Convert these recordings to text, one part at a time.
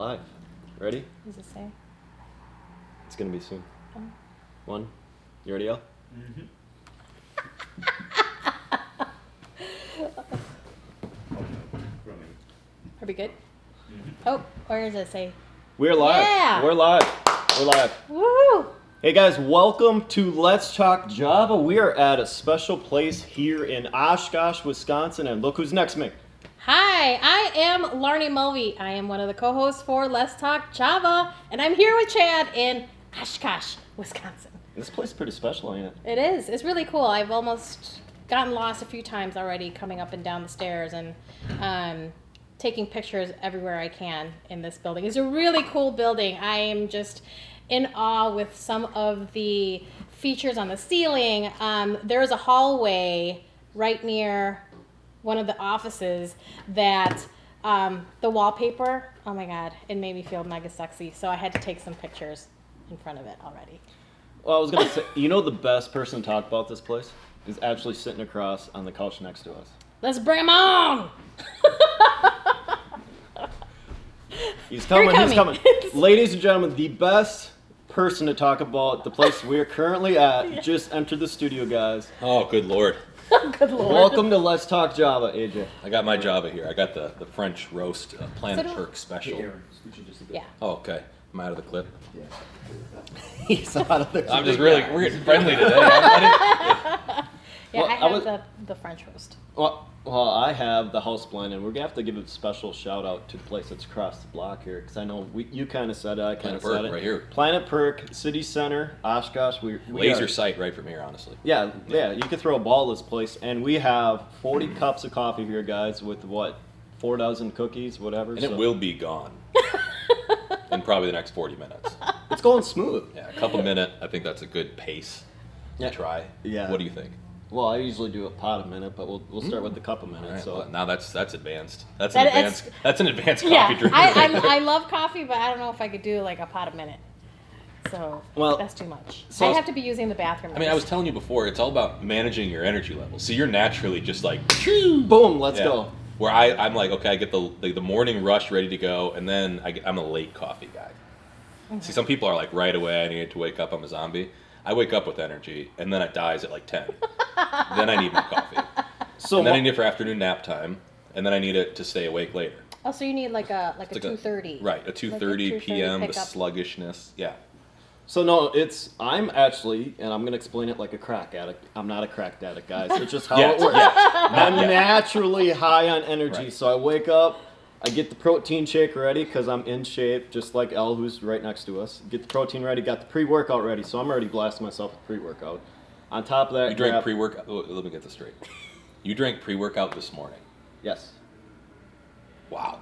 Live. Ready? What does it say? It's gonna be soon. Oh. 1. You ready, Al? Mm-hmm. Are we good? Mm-hmm. Oh, where does it say? We're live. Yeah. We're live. We're live. Woo! Hey guys, welcome to Let's Talk Java. We are at a special place here in Oshkosh, Wisconsin, and look who's next, Mick. Hi, I am Laarni Mulvey. I am one of the co-hosts for Let's Talk Java, and I'm here with Chad in Oshkosh, Wisconsin. This place is pretty special, ain't it? It is. It's really cool. I've almost gotten lost a few times already coming up and down the stairs and taking pictures everywhere I can in this building. It's a really cool building. I am just in awe with some of the features on the ceiling. There is a hallway right near one of the offices that the wallpaper, oh my God, it made me feel mega sexy. So I had to take some pictures in front of it already. Well, I was gonna say, you know the best person to talk about this place is actually sitting across on the couch next to us. Let's bring him on! He's coming, You're he's coming. Ladies and gentlemen, the best person to talk about the place we're currently at just entered the studio, guys. Oh, good Lord. Good Lord. Welcome to Let's Talk Java, AJ. I got my Java here. I got the French roast Planet So do- Turk special. Yeah. Oh, okay. I'm out of the clip. He's out of there. I'm just really we're getting friendly today. I Yeah, Well, I I have was- the French roast. Well, I have the house blend, and we're gonna have to give a special shout out to the place that's across the block here, because I know you kind of said it, I kind of Planet said Perk, it. right here. Planet Perk, City Center, Oshkosh. We Laser are- sight right from here, honestly. Yeah, you could throw a ball at this place, and we have 40 cups of coffee here, guys, with what, 4 dozen cookies, whatever. And so it will be gone in probably the next 40 minutes. It's going smooth. Yeah, a couple minute. I think that's a good pace to Yeah. try. Yeah. What do you think? Well, I usually do a pot a minute, but we'll start with the cup a minute. All right, so well, now that's advanced. That's That- an advanced. That's an advanced coffee Yeah, drinker. I love coffee, but I don't know if I could do like a pot a minute. So Well, that's too much. so- I have to be using the bathroom. I mean, I was telling you before, it's all about managing your energy levels. So you're naturally just like, boom, let's yeah. go. Where I'm like, okay, I get the morning rush ready to go, and then I'm a late coffee guy. Mm-hmm. See, some people are like, right away, I need to wake up, I'm a zombie. I wake up with energy, and then it dies at like 10. Then I need my coffee. So And then I need it for afternoon nap time, and then I need it to stay awake later. Oh, so you need like a It's 2:30. Right, a 2:30 p.m., the pickup. sluggishness. Yeah. So no, I'm actually, and I'm gonna explain it like a crack addict. I'm not a crack addict, guys. It's just how Yeah, it works. yeah. I'm naturally high on energy, Right. so I wake up, I get the protein shake ready because I'm in shape, just like Elle, who's right next to us. Get the protein ready, got the pre-workout ready, so I'm already blasting myself with pre-workout. On top of that, You drank grab- pre-workout. Oh, let me get this straight. You drank pre-workout this morning. Yes. Wow.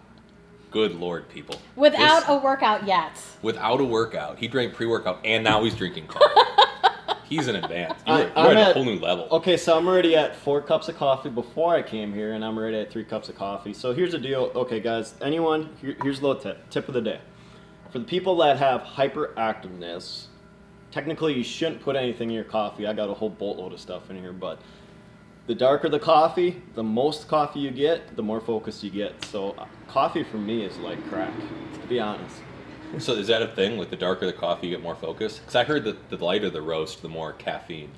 Good Lord, people. Without This- a workout yet. Without a workout. He drank pre-workout, and now he's drinking coffee. He's in advance. You're I'm at a at- whole new level. Okay, so I'm already at 4 cups of coffee before I came here, and I'm already at 3 cups of coffee. So here's the deal. Okay, guys, here's a little tip of the day. For the people that have hyperactiveness, technically you shouldn't put anything in your coffee. I got a whole boatload of stuff in here, but the darker the coffee, the most coffee you get, the more focus you get. So coffee for me is like crack, to be honest. So is that a thing? Like the darker the coffee, you get more focus? Because I heard that the lighter the roast, the more caffeine.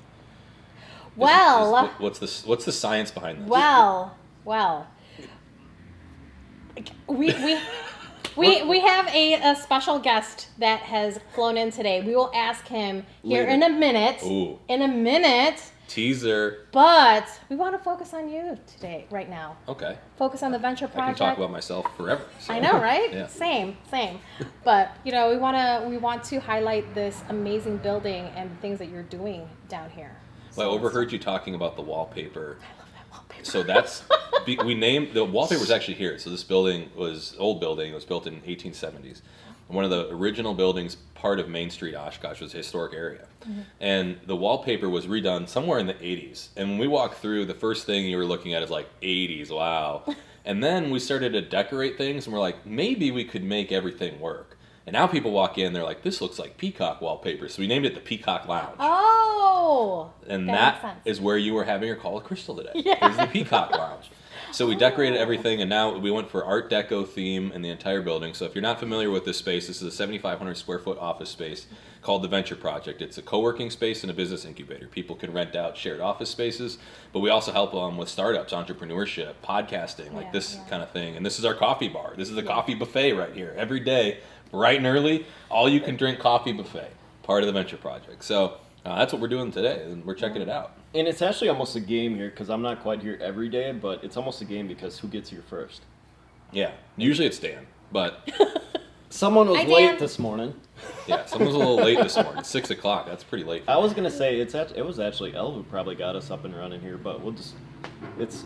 Well, What's the science behind this? well. We have a special guest that has flown in today. We will ask him here Later. in a minute. Ooh. In a minute. Teaser. But we want to focus on you today, right now. Okay. Focus on the venture I can project. talk about myself forever. so. I know, right? Yeah. Same. But we want to highlight this amazing building and the things that you're doing down here. Well, I So overheard you talking about the wallpaper. I love that wallpaper. So that's we named the wallpaper was actually here. So this building was old building. It was built in 1870s. One of the original buildings, part of Main Street, Oshkosh, was a historic area, and the wallpaper was redone somewhere in the 80s. And when we walked through, the first thing you were looking at is like 80s, wow. And then we started to decorate things, and we're like, maybe we could make everything work. And now people walk in, they're like, this looks like Peacock wallpaper. So we named it the Peacock Lounge. Oh. And that makes that sense. is where you were having your call with Crystal today. Yeah. Is the Peacock Lounge. So we decorated everything, and now we went for Art Deco theme in the entire building. So if you're not familiar with this space, this is a 7,500 square foot office space called the Venture Project. It's a co-working space and a business incubator. People can rent out shared office spaces, but we also help them with startups, entrepreneurship, podcasting, like this kind of thing. And this is our coffee bar. This is a coffee buffet right here. Every day, bright and early, all you can drink coffee buffet, part of the Venture Project. So that's what we're doing today, and we're checking it out. And it's actually almost a game here because I'm not quite here every day, but it's almost a game because who gets here first? Yeah, usually it's Dan, but someone was Hi, Dan. late this morning. yeah, someone was a little late this morning. 6 o'clock. That's pretty late. I was gonna say it was actually Elle who probably got us up and running here, but it's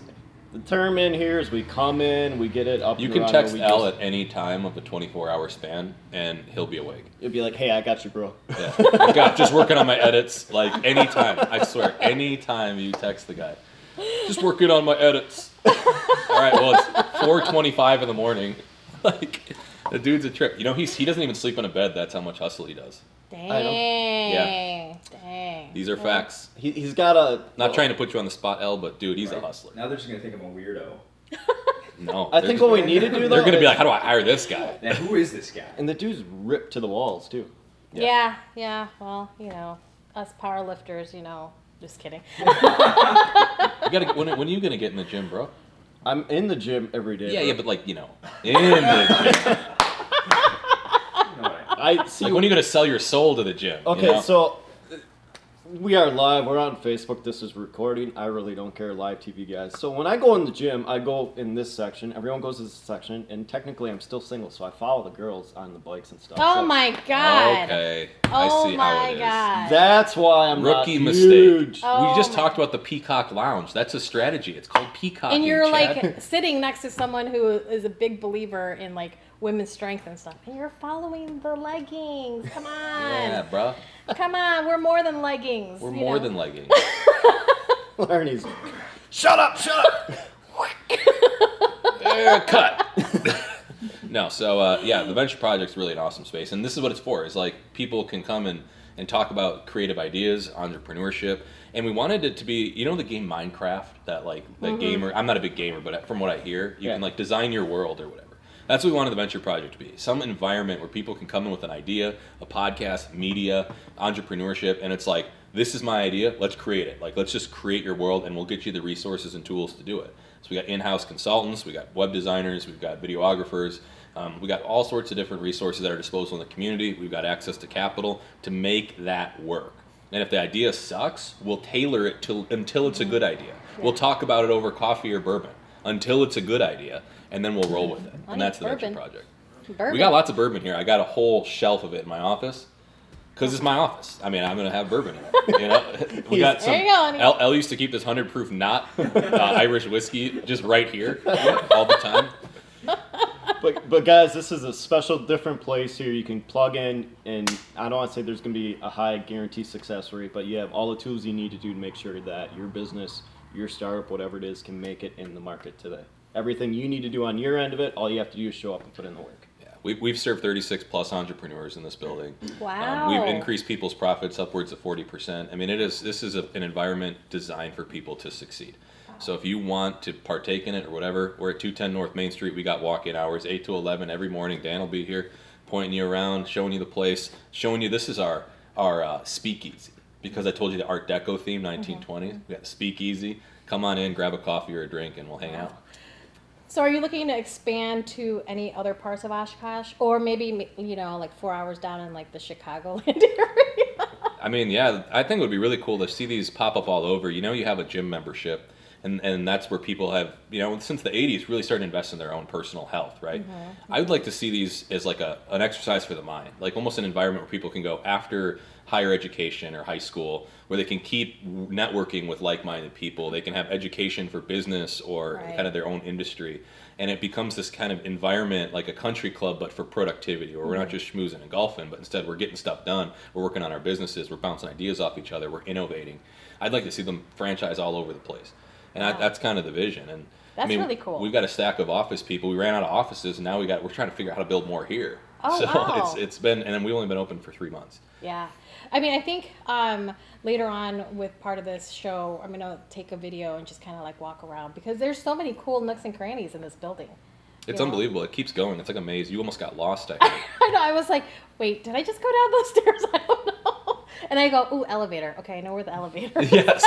the term in here is we come in, we get it up. You and can running, text we Al at any time of the 24-hour span, and he'll be awake. It'd be like, hey, I got you, bro. Yeah, I got just working on my edits. Like anytime, I swear, anytime you text the guy, just working on my edits. All right, well it's 4:25 in the morning. Like the dude's a trip. You know, he doesn't even sleep in a bed. That's how much hustle he does. Dang. Yeah. Dang. These are facts. He's got a. Not trying to put you on the spot, L, but dude, he's a hustler. Now they're just gonna think I'm a weirdo. No, I think what we need to do though. they're gonna be like, how do I hire this guy? Now who is this guy? And the dude's ripped to the walls too. Yeah. Well, us power lifters, just kidding. You gotta. When are you gonna get in the gym, bro? I'm in the gym every day. Yeah, bro. yeah, but like in the gym. I see. Like when are you gonna sell your soul to the gym? Okay, so we are live. We're on Facebook. This is recording. I really don't care, live TV guys. So when I go in the gym, I go in this section. Everyone goes to this section, and technically I'm still single, so I follow the girls on the bikes and stuff. Oh So my god. Okay, Oh I see my how it is. god. That's why I'm Rookie not mistake. huge. Oh We just my- talked about the Peacock Lounge. That's a strategy. It's called peacocking. And you're Chad. like sitting next to someone who is a big believer in like women's strength and stuff, and you're following the leggings. Come on. Yeah, bro. Come on, we're more than leggings. We're you more know? than leggings. Laarni's. Shut up! Cut. No, so the Venture Project's really an awesome space, and this is what it's for. Is like people can come and talk about creative ideas, entrepreneurship, and we wanted it to be, the game Minecraft, that gamer. I'm not a big gamer, but from what I hear, you can like design your world or whatever. That's what we wanted the Venture Project to be. Some environment where people can come in with an idea, a podcast, media, entrepreneurship, and it's like, this is my idea, let's create it. Like, let's just create your world, and we'll get you the resources and tools to do it. So we got in-house consultants, we got web designers, we've got videographers, we got all sorts of different resources at our disposal in the community. We've got access to capital to make that work. And if the idea sucks, we'll tailor it until it's a good idea. Yeah. We'll talk about it over coffee or bourbon until it's a good idea, and then we'll roll with it. And that's the Venture Project. Bourbon. We got lots of bourbon here. I got a whole shelf of it in my office because it's my office. I mean, I'm going to have bourbon in it. We got some. There you go, honey. Elle used to keep this 100 proof knot Irish whiskey just right here all the time. But guys, this is a special, different place here. You can plug in, and I don't want to say there's going to be a high guaranteed success rate, but you have all the tools you need to do to make sure that your business, your startup, whatever it is, can make it in the market today. Everything you need to do on your end of it, all you have to do is show up and put in the work. Yeah, we've served 36 plus entrepreneurs in this building. Wow. We've increased people's profits upwards of 40%. I mean, this is an environment designed for people to succeed. So if you want to partake in it or whatever, we're at 210 North Main Street. We got walk-in hours, 8 to 11 every morning. Dan will be here pointing you around, showing you the place, showing you this is our speakeasy. Because I told you the Art Deco theme, 1920s. We got the speakeasy. Come on in, grab a coffee or a drink, and we'll hang out. So are you looking to expand to any other parts of Oshkosh, or maybe like 4 hours down in like the Chicagoland area? I mean, yeah, I think it would be really cool to see these pop up all over. You have a gym membership, and that's where people have, since the 80s, really started to invest in their own personal health, right? Mm-hmm. I would like to see these as like an exercise for the mind, like almost an environment where people can go after higher education or high school, where they can keep networking with like-minded people. They can have education for business or kind of their own industry. And it becomes this kind of environment like a country club, but for productivity, where we're not just schmoozing and golfing, but instead we're getting stuff done. We're working on our businesses. We're bouncing ideas off each other. We're innovating. I'd like to see them franchise all over the place. And that's kind of the vision. And That's really cool. We've got a stack of office people. We ran out of offices, and now we're trying to figure out how to build more here. Oh, So wow. it's been, and we've only been open for 3 months. Yeah. I mean, I think later on with part of this show, I'm going to take a video and just kind of like walk around because there's so many cool nooks and crannies in this building. It's You know? unbelievable. It keeps going. It's like a maze. You almost got lost, I think. I know. I was like, wait, did I just go down those stairs? I don't know. And I go, ooh, elevator. Okay, I know where the elevator is. Yes.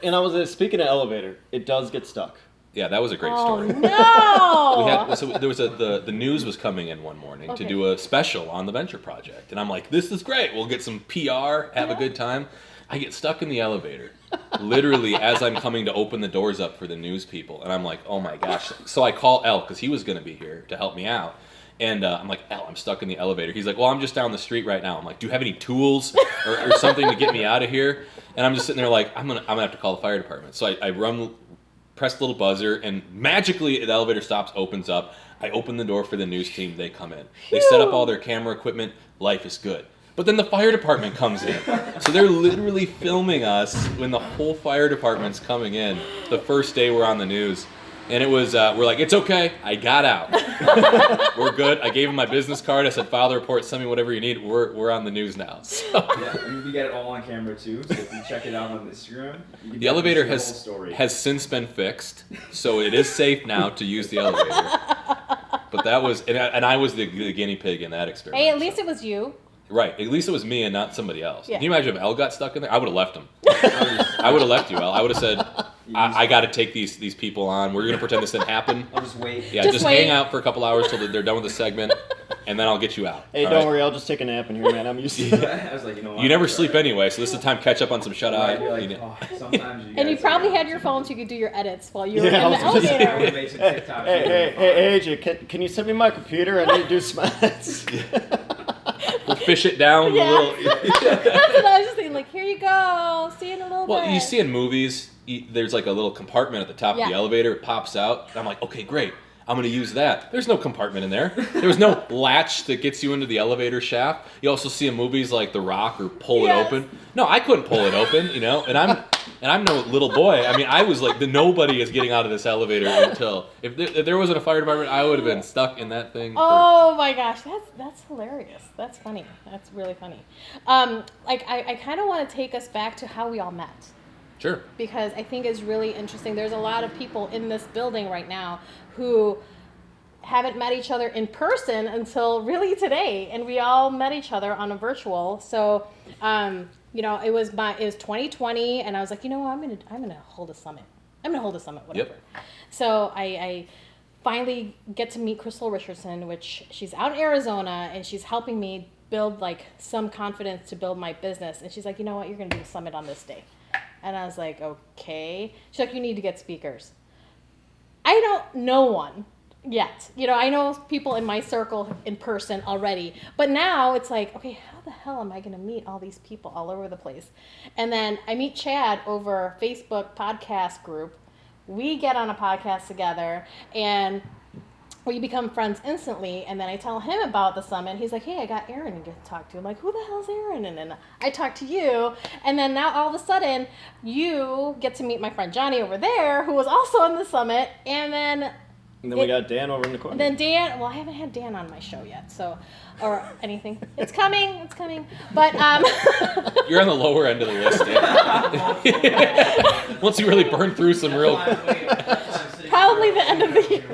And I was speaking of elevator, it does get stuck. Yeah, that was a great Oh, story. no. There was the news was coming in one morning to Okay. do a special on the venture project, and I'm like, this is great. We'll get some PR, have a good time. I get stuck in the elevator, literally as I'm coming to open the doors up for the news people, and I'm like, oh my gosh. So I call El because he was going to be here to help me out. And I'm like, El, I'm stuck in the elevator. He's like, well, I'm just down the street right now. I'm like, do you have any tools or something to get me out of here? And I'm just sitting there like, I'm gonna have to call the fire department. So I press the little buzzer, and magically the elevator stops, opens up. I open the door for the news team. They come in. They set up all their camera equipment. Life is good. But then the fire department comes in. So they're literally filming us when the whole fire department's coming in the first day we're on the news. And it was, we're like, it's okay. I got out. We're good. I gave him my business card. I said, file the report, send me whatever you need. We're on the news now. So. Yeah, I mean, we get it all on camera too. So if you check it out on Instagram, you can The elevator see the whole story. has since been fixed, so it is safe now to use the elevator. But that was, and I was the guinea pig in that experiment. Hey, at least it was you. Right, at least it was me and not somebody else. Yeah. Can you imagine if El got stuck in there? I would have left him. I would have left you, El. I would have said, I got to take these people on. We're going to pretend this didn't happen. I'll just wait. Yeah, Just just wait. hang out for a couple hours till they're done with the segment, and then I'll get you out. Hey, All don't right? worry, I'll just take a nap in here, man. I'm used to it. I was like, you know what? You never sleep anyway, so this is the time to catch up on some shut eye. Right, you're like, You know. oh, sometimes you And you guys probably are- had your phone so you could do your edits while you were Yeah, in the I was gonna say, elevator. Make some TikToks. Hey, AJ, can you send me my computer? I need to do some ads. We'll fish it down. Yeah. A little, That's what I was just thinking. Like, here you go. See you in a little Well, bit. you see in movies, there's like a little compartment at the top of Yeah. the elevator. It pops out. And I'm like, okay, great. I'm going to use that. There's no compartment in there. There was no latch that gets you into the elevator shaft. You also see in movies like The Rock or Pull It Yes. Open. No, I couldn't pull it open, you know. And I'm no little boy. I mean, I was like, nobody is getting out of this elevator until if there wasn't a fire department, I would have been stuck in that thing. Oh my gosh, that's hilarious. That's funny. That's really funny. I kind of want to take us back to how we all met. Sure. Because I think it's really interesting. There's a lot of people in this building right now who haven't met each other in person until really today, and we all met each other on a virtual. So, it was 2020, and I was like, you know what, I'm gonna hold a summit. Whatever. Yep. So I finally get to meet Crystal Richardson, which she's out in Arizona, and she's helping me build like some confidence to build my business. And she's like, you know what, you're gonna do a summit on this day. And I was like, okay. She's like, you need to get speakers. I don't know one yet. I know people in my circle in person already. But now it's like, okay, how the hell am I going to meet all these people all over the place? And then I meet Chad over Facebook podcast group. We get on a podcast together, and we become friends instantly. And then I tell him about the summit. He's like, hey, I got Aaron to get to talk to. I'm like, who the hell's Aaron? And then I talk to you. And then now all of a sudden you get to meet my friend Johnny over there, who was also on the summit. And then we got Dan over in the corner. And then Dan, well, I haven't had Dan on my show yet, or anything. It's coming. But You're on the lower end of the list, Dan. Once you really burn through some real. probably the end of the year.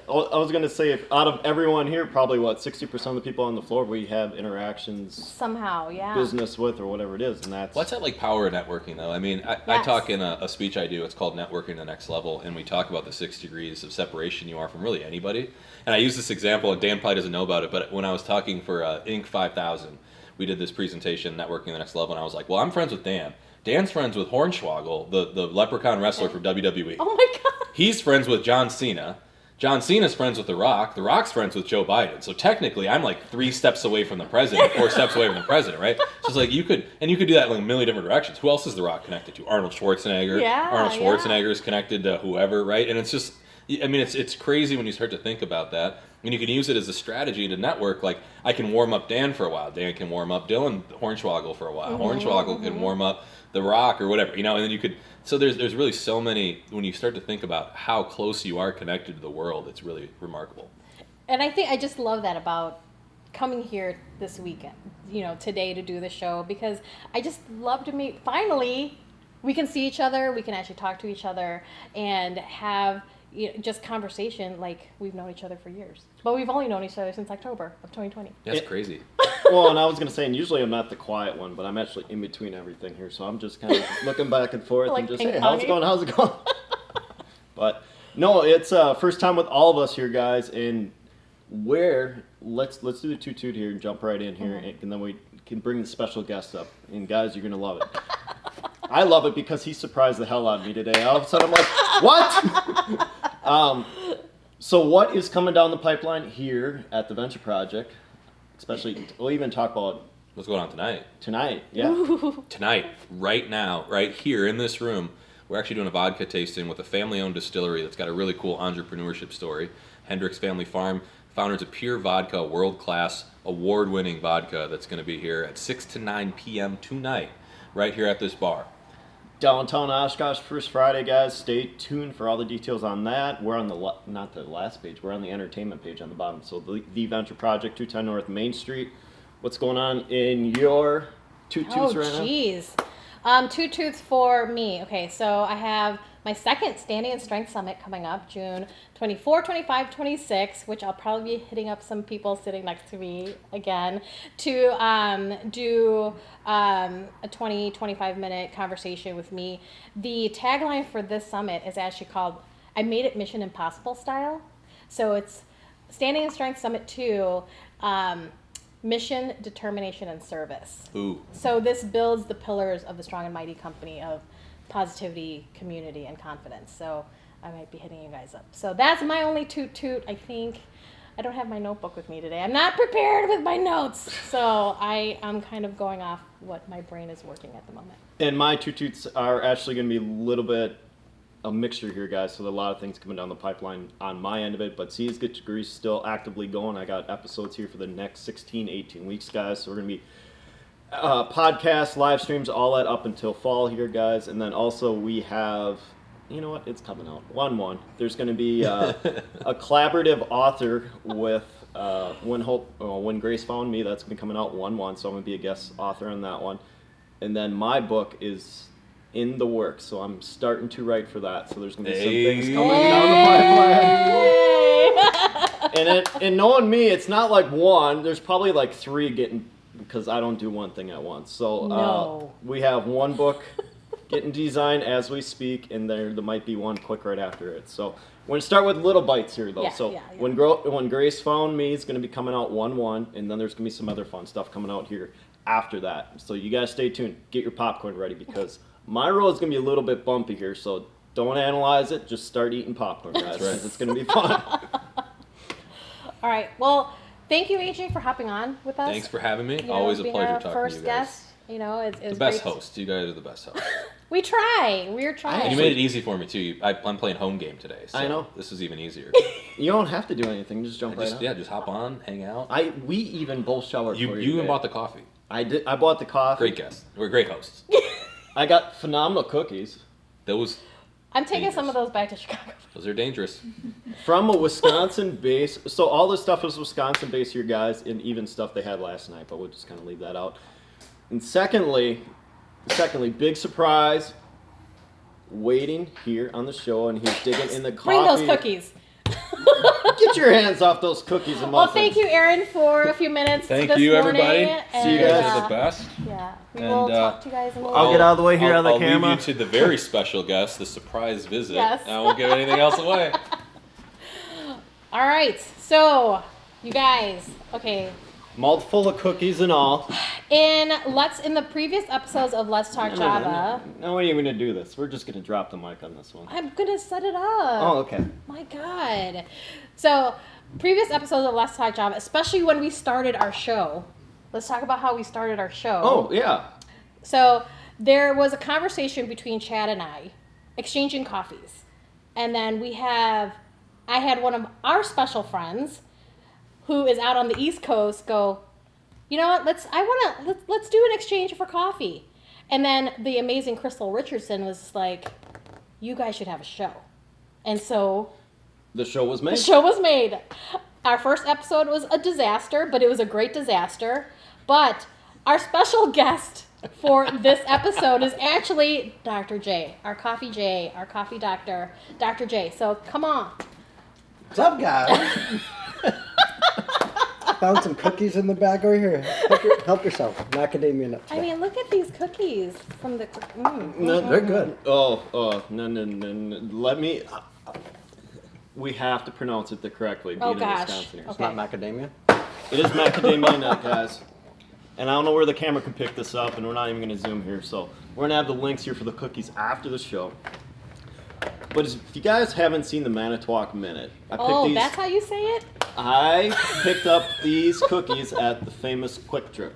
I was going to say, if out of everyone here, probably 60% of the people on the floor we have interactions, Somehow, yeah. business with, or whatever it is, and that's. What's that like power of networking, though? I mean, I Yes. talk in a speech I do. It's called Networking the Next Level, and we talk about the 6 degrees of separation you are from really anybody. And I use this example, and Dan probably doesn't know about it, but when I was talking for Inc. 5000, we did this presentation, Networking the Next Level, and I was like, well, I'm friends with Dan. Dan's friends with Hornswoggle, the leprechaun wrestler for WWE. Oh my God. He's friends with John Cena. John Cena's friends with The Rock. The Rock's friends with Joe Biden. So technically, I'm like 3 steps away from the president, 4 steps away from the president, right? So it's like you could do that in like a million different directions. Who else is The Rock connected to? Arnold Schwarzenegger. Yeah, Arnold yeah. Schwarzenegger is connected to whoever, right? And it's just, I mean, it's crazy when you start to think about that. And you can use it as a strategy to network. Like, I can warm up Dan for a while. Dan can warm up Dylan Hornswoggle for a while. Hornswoggle can warm up The Rock or whatever, and then you could. So there's really so many, when you start to think about how close you are connected to the world, it's really remarkable. And I think I just love that about coming here this weekend, today to do the show, because I just love to meet, finally, we can see each other, we can actually talk to each other and have just conversation like we've known each other for years. But we've only known each other since October of 2020. That's crazy. Well, and I was going to say, and usually I'm not the quiet one, but I'm actually in between everything here, so I'm just kind of looking back and forth Like and just, ping hey, how's it ponging? going, how's it going? But, no, it's first time with all of us here, guys, and let's do the toot-toot here and jump right in here, and then we can bring the special guest up. And, guys, you're going to love it. I love it because he surprised the hell out of me today. All of a sudden, I'm like, what? So what is coming down the pipeline here at the Venture Project? Especially, we'll even talk about What's going on tonight? tonight. Yeah. Tonight, right now, right here in this room, we're actually doing a vodka tasting with a family-owned distillery that's got a really cool entrepreneurship story. Hendrick's Family Farm, founders of Pure Vodka, world-class, award-winning vodka that's going to be here at 6 to 9 p.m. tonight, right here at this bar. Downtown Oshkosh, first Friday, guys. Stay tuned for all the details on that. We're on the, not the last page, we're on the entertainment page on the bottom. So the Venture Project, 210 North Main Street. What's going on in your toot-toots right now? Oh, geez. Two toots for me. Okay, so I have my second Standing and Strength Summit coming up, June 24, 25, 26, which I'll probably be hitting up some people sitting next to me again to do a 20, 25-minute conversation with me. The tagline for this summit is actually called, I Made It Mission Impossible Style. So it's Standing and Strength Summit 2, Mission, Determination, and Service. Ooh. So this builds the pillars of the Strong and Mighty Company of positivity, community, and confidence. So I might be hitting you guys up. So that's my only toot-toot. I think I don't have my notebook with me today. I'm not prepared with my notes. So I'm kind of going off what my brain is working at the moment. And my toot-toots are actually going to be a little bit a mixture here, guys. So there are a lot of things coming down the pipeline on my end of it. But C's Get Degrees still actively going. I got episodes here for the next 16, 18 weeks, guys. So we're going to be podcasts, live streams, all that up until fall here, guys. And then also we have, you know what, it's coming out, 1-1. There's going to be a collaborative author with When Grace Found Me. That's going to be coming out 1-1, so I'm going to be a guest author on that one. And then my book is in the works, so I'm starting to write for that. So there's going to be some things coming down the pipeline. And knowing me, it's not like one. There's probably like 3 getting, because I don't do one thing at once. So No. we have one book getting designed as we speak, and there might be one quick right after it. So we're going to start with little bites here, though. Yeah, so yeah. When Grace Found Me is going to be coming out 1-1, and then there's going to be some other fun stuff coming out here after that. So you guys stay tuned. Get your popcorn ready, because my road is going to be a little bit bumpy here, so don't analyze it. Just start eating popcorn, guys. That's right. It's going to be fun. All right. Well, thank you, AJ, for hopping on with us. Thanks for having me. You know, Always a being pleasure our talking first to you guys. guest. You know, it's The best great. hosts. You guys are the best hosts. We try. We're trying. And you made it easy for me, too. I'm playing home game today, so I know. this is even easier. You don't have to do anything. Just jump right on. Just hop on, hang out. We even both showered for you. You even today. bought the coffee. I did. I bought the coffee. Great guests. We're great hosts. I got phenomenal cookies Those I'm taking some dangerous. of those back to Chicago. Those are dangerous. from a Wisconsin base. So all this stuff is Wisconsin based here, guys, and even stuff they had last night. But we'll just kind of leave that out. And secondly, big surprise, waiting here on the show, and he's digging in the coffee. Bring those cookies. Get your hands off those cookies and Well, muffins. thank you, Aaron, for a few minutes Thank this you, morning. everybody. See you And, guys. You're the best. Yeah, we And, will talk to you guys in a little I'll bit. get out of the way here on the I'll camera. leave you to the very special guest, the surprise visit. Yes. I won't give anything else away. All right, so you guys, okay. Malt full of cookies and all. In the previous episodes of Let's Talk Java, No, we ain't even gonna do this. We're just gonna drop the mic on this one. I'm gonna set it up. Oh, okay. My God. So, previous episodes of Let's Talk Java, especially when we started our show. Let's talk about how we started our show. Oh, yeah. So, there was a conversation between Chad and I, exchanging coffees. And then I had one of our special friends who is out on the East Coast go, you know what, let's do an exchange for coffee. And then the amazing Crystal Richardson was like, you guys should have a show. And so The show was the made. show was made. Our first episode was a disaster, but it was a great disaster. But our special guest for this episode is actually Dr. J, our coffee doctor, Dr. J. So come on. What's up, guys? Found some cookies in the bag over here. Help yourself. Macadamia nuts. I mean, look at these cookies from the. No, they're good. No. Let me. We have to pronounce it the correct way. Oh, being a gosh. Wisconsin It's not macadamia. It is macadamia nut, guys. And I don't know where the camera can pick this up, and we're not even going to zoom here. So we're going to have the links here for the cookies after the show. But if you guys haven't seen the Manitowoc Minute, I picked these. That's how you say it? I picked up these cookies at the famous Quick Trip.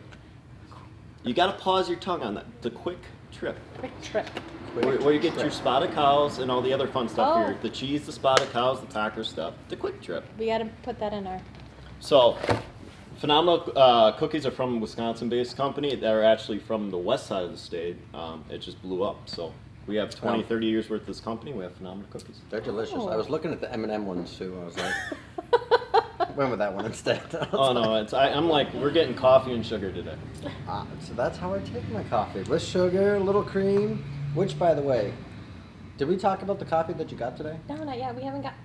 You got to pause your tongue on that. The Quick Trip. Quick Trip. Where you get your spotted cows and all the other fun stuff Oh. here. The cheese, the spotted cows, the packer stuff. The Quick Trip. We got to put that in our. So, phenomenal cookies are from a Wisconsin-based company. They're actually from the west side of the state. It just blew up. So, we have 20, 30 years worth of this company. We have phenomenal cookies. They're delicious. Oh. I was looking at the M&M ones too. I was like, went with that one instead. Oh, no. I'm like, we're getting coffee and sugar today. So that's how I take my coffee. With sugar, a little cream. Which, by the way, did we talk about the coffee that you got today? No, not yet. We haven't got.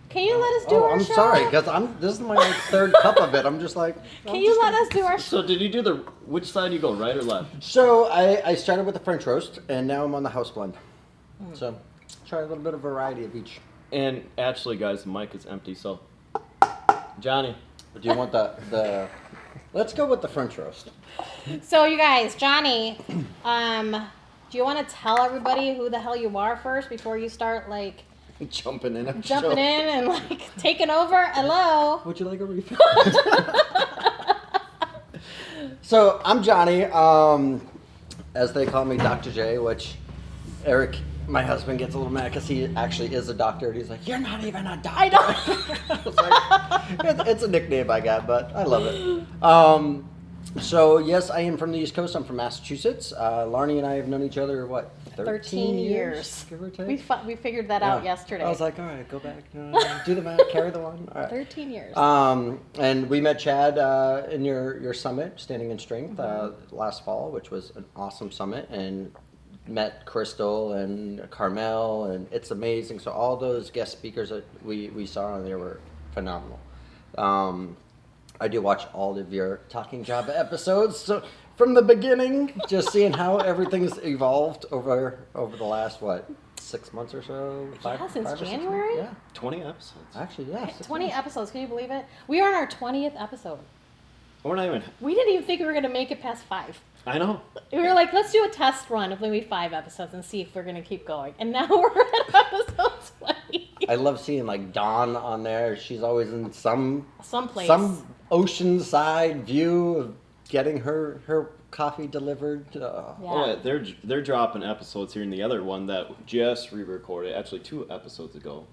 Can you let us do Oh, our I'm show? sorry, because this is my third cup of it. I'm just like. Can you let us do our show? So, did you do which side you go, right or left? So I started with the French roast, and now I'm on the house blend. So try a little bit of variety of each. And actually, guys, the mic is empty, so. Johnny. Do you want the? Let's go with the French roast. So, you guys, Johnny, do you want to tell everybody who the hell you are first before you start, like, Jumping in. jumping in and, like, taking over? Hello? Would you like a refill? So I'm Johnny, as they call me, Dr. J, which Eric, my husband, gets a little mad because he actually is a doctor, and he's like, "You're not even a doctor." I know. I was like, it's a nickname I got, but I love it. So yes, I am from the East Coast. I'm from Massachusetts. Laarni and I have known each other, what, 13 years. give or take? We figured that out yesterday. I was like, all right, go back, do the math, carry the one. All right. 13 years. And we met Chad in your summit, Standing in Strength, last fall, which was an awesome summit, and met Crystal and Carmel, and it's amazing. So all those guest speakers that we saw on there were phenomenal. I do watch all of your Talking Java episodes, so from the beginning, just seeing how everything's evolved over the last, 6 months or so? Since 5 or 6 January? months? 20 episodes. Yeah, actually, yeah. 20 episodes. Can you believe it? We are on our 20th episode. We're not even. We didn't even think we were going to make it past 5. I know. We were like, let's do a test run of maybe 5 episodes and see if we're going to keep going. And now we're at episode 20. I love seeing like Dawn on there. She's always in some oceanside view of getting her coffee delivered. Oh, yeah, they're dropping episodes here, and the other one that just re-recorded, actually 2 episodes ago,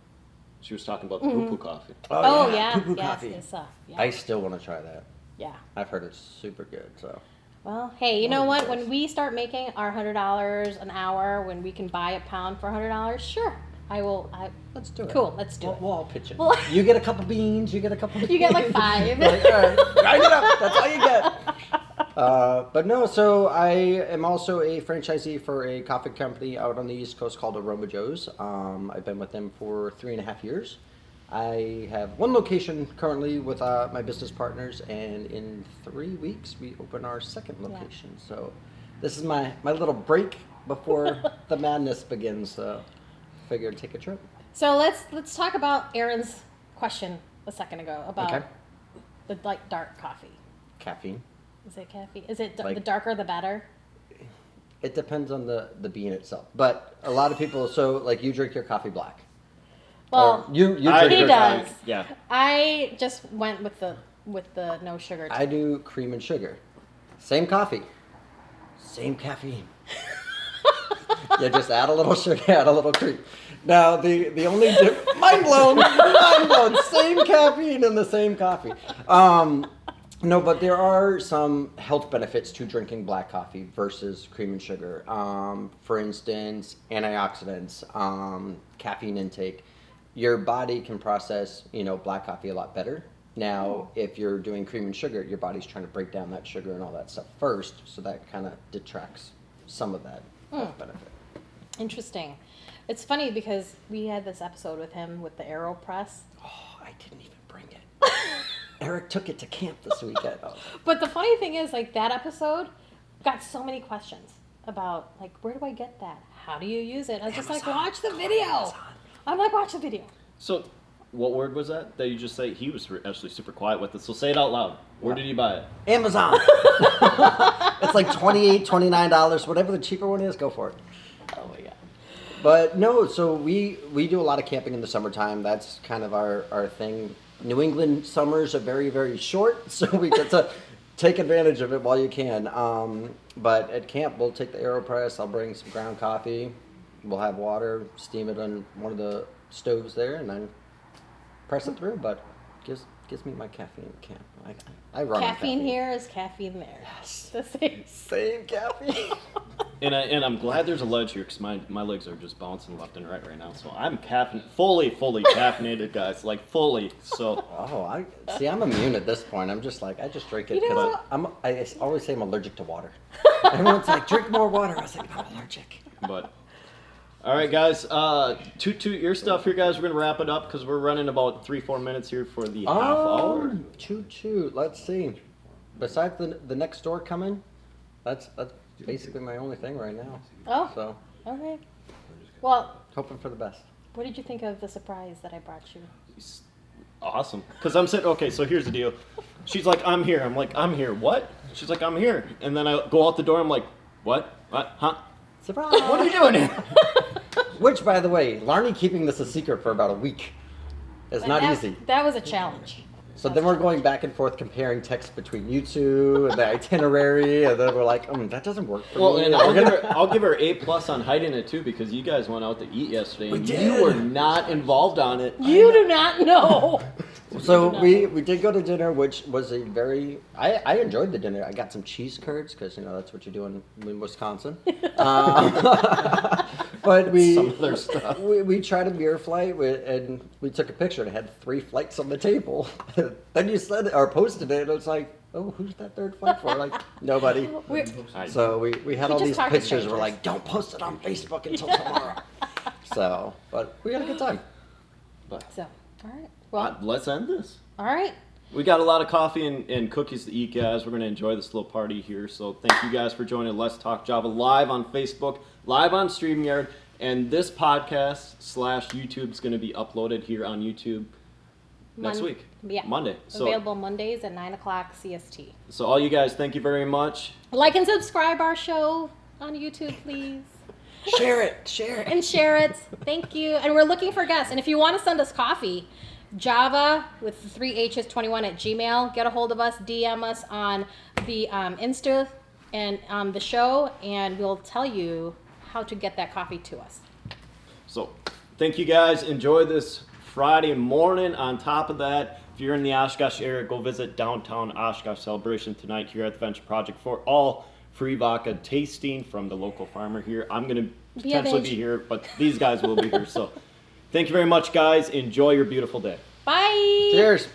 she was talking about the poo-poo coffee. Oh, yeah. Poo-poo Yes, coffee. yes, yeah. I still want to try that. Yeah. I've heard it's super good. So Well, hey, you know what? When we start making our $100 an hour, when we can buy a pound for $100, sure, I will. let's do it. Cool, let's do it. We'll all pitch it. Well- You get a couple beans. You get a couple. You get like 5. Like, all right, grind it up. That's all you get. But no, so I am also a franchisee for a coffee company out on the East Coast called Aroma Joe's. I've been with them for 3.5 years. I have 1 location currently with my business partners, and in 3 weeks we open our 2nd location. So this is my little break before the madness begins. So figured take a trip. So let's talk about Aaron's question a second ago about the dark coffee. Caffeine. Is it caffeine? Is it Like- the darker the better? It depends on the bean itself, but a lot of people. So like you drink your coffee black. Well, Or you I- drink he your does. Yeah. I just went with the no sugar. I do cream and sugar. Same coffee. Same caffeine. You just add a little sugar, add a little cream. Now the only mind blown, same caffeine in the same coffee. No, but there are some health benefits to drinking black coffee versus cream and sugar. For instance, antioxidants, caffeine intake. Your body can process, black coffee a lot better Now, if you're doing cream and sugar, your body's trying to break down that sugar and all that stuff first, so that kind of detracts some of that benefit. Interesting. It's funny because we had this episode with him with the AeroPress. Oh, I didn't even bring it. Eric took it to camp this weekend. Oh. But the funny thing is, like, that episode got so many questions about, like, where do I get that? How do you use it? I was just like, watch the video. I'm like, watch the video. So, what word was that you just say? He was actually super quiet with it, so say it out loud. Where did you buy it? Amazon. It's like $28, $29, whatever the cheaper one is, go for it. Oh my god. But no, so we do a lot of camping in the summertime. That's kind of our thing. New England summers are very, very short, so we get to take advantage of it while you can. But at camp, we'll take the AeroPress. I'll bring some ground coffee. We'll have water, steam it on one of the stoves there, and then press it through. But gives me my caffeine at camp. I run on Caffeine here is caffeine there. Yes. The same. Same caffeine. And I'm glad there's a ledge here because my legs are just bouncing left and right now. So I'm fully caffeinated, guys, like fully. So Oh, I'm immune at this point. I'm just like, I just drink it You know because I always say I'm allergic to water. Everyone's like, drink more water. I was like, I'm allergic. but all right, guys, toot your stuff here, guys. We're gonna wrap it up because we're running about 3-4 minutes here for the half hour. Choo. Let's see. Besides the next door coming, that's basically my only thing right now. Oh, So okay. Well, hoping for the best. what did you think of the surprise that I brought you? Awesome. Because I'm sitting, okay, so here's the deal. She's like, I'm here. I'm like, I'm here. What? She's like, I'm here. And then I go out the door. I'm like, what? What? Huh? Surprise! What are you doing here? Which, by the way, Laarni keeping this a secret for about a week is not easy. That was a challenge. So then we're going back and forth comparing texts between you two and the itinerary, and then we're like, that doesn't work for Well, me. and I'll give her A+ on hiding it too because you guys went out to eat yesterday and you were not involved on it. You do not know. So we did go to dinner, which was a very I enjoyed the dinner. I got some cheese curds because that's what you do in Wisconsin. But Some other stuff. we tried a beer flight and we took a picture and it had 3 flights on the table. Then you said or posted it and it's like, oh, who's that 3rd flight for? Like nobody. So we had all just these talked to pictures. We're strangers. like, don't post it on Facebook until tomorrow. So, but we had a good time. So, all right. Well, Let's end this. all right. We got a lot of coffee and cookies to eat, guys. We're going to enjoy this little party here. So thank you guys for joining Let's Talk Java live on Facebook, live on StreamYard. And this podcast / YouTube is going to be uploaded here on YouTube next week. Yeah. Monday. So, Available Mondays at 9 o'clock CST. so all you guys, thank you very much. Like and subscribe our show on YouTube, please. Share it. And share it. Thank you. And we're looking for guests. And if you want to send us coffee, Java with 3 H's 21 at Gmail. Get a hold of us. DM us on the Insta and the show, and we'll tell you how to get that coffee to us. So thank you guys. Enjoy this Friday morning. On top of that, if you're in the Oshkosh area, go visit downtown Oshkosh Celebration tonight here at the Venture Project for all free vodka tasting from the local farmer here. I'm going to potentially be here, but these guys will be here. So thank you very much, guys. Enjoy your beautiful day. Bye. Cheers.